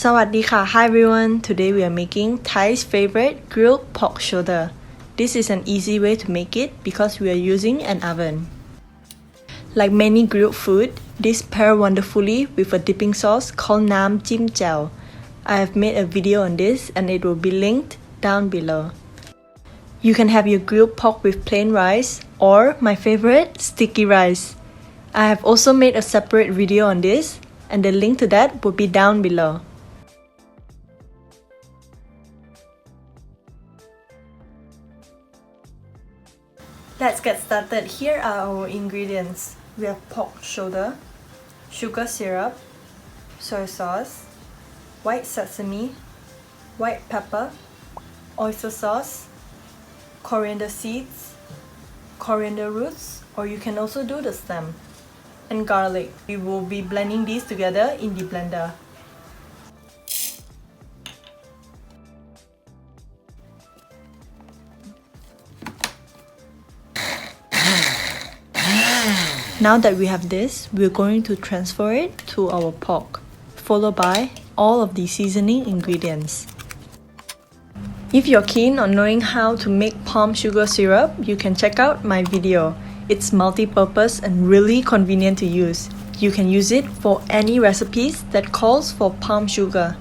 สวัสดีค่ะ Hi everyone. Today we are making Thai's favorite grilled pork shoulder. This is an easy way to make it because we are using an oven. Like many grilled food, this pair wonderfully with a dipping sauce called Nam Jim Jaew. I have made a video on this and it will be linked down below. You can have your grilled pork with plain rice or my favorite, sticky rice. I have also made a separate video on this and the link to that will be down below. Let's get started. Here are our ingredients. We have pork shoulder, sugar syrup, soy sauce, white sesame, white pepper, oyster sauce, coriander seeds, coriander roots, or you can also do the stem, and garlic. We will be blending these together in the blender. Now that we have this, we're going to transfer it to our pork, followed by all of the seasoning ingredients. If you're keen on knowing how to make palm sugar syrup, you can check out my video. It's multi-purpose and really convenient to use. You can use it for any recipes that calls for palm sugar.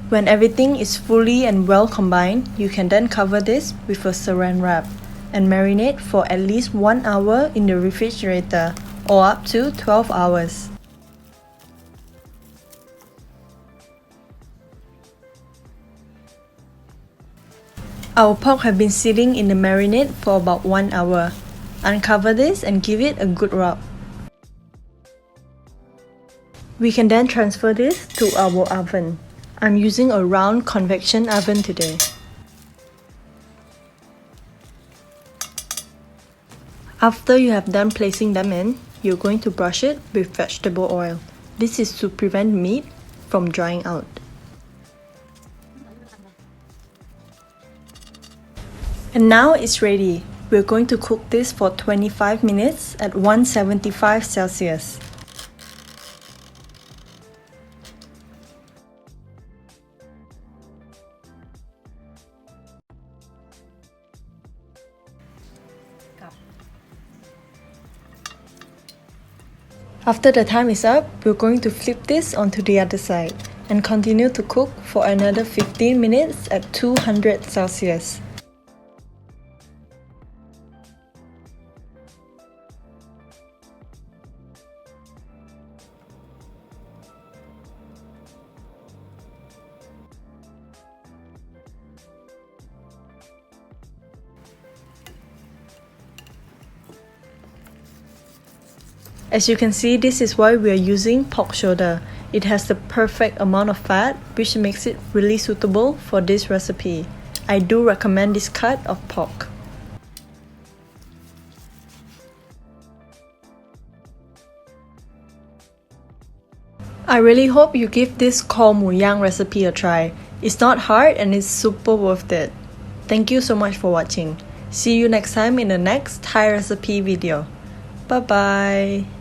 When everything is fully and well combined, you can then cover this with a saran wrap and marinate for at least 1 hour in the refrigerator or up to 12 hours. Our pork have been sitting in the marinade for about 1 hour. Uncover this and give it a good rub. We can then transfer this to our oven. I'm using a round convection oven today. After you have done placing them in, you're going to brush it with vegetable oil. This is to prevent meat from drying out. And now it's ready. We're going to cook this for 25 minutes at 175 Celsius. After the time is up, we're going to flip this onto the other side and continue to cook for another 15 minutes at 200 Celsius. As you can see, this is why we are using pork shoulder. It has the perfect amount of fat, which makes it really suitable for this recipe. I do recommend this cut of pork. I really hope you give this kho mu yang recipe a try. It's not hard and it's super worth it. Thank you so much for watching. See you next time in the next Thai recipe video. Bye bye.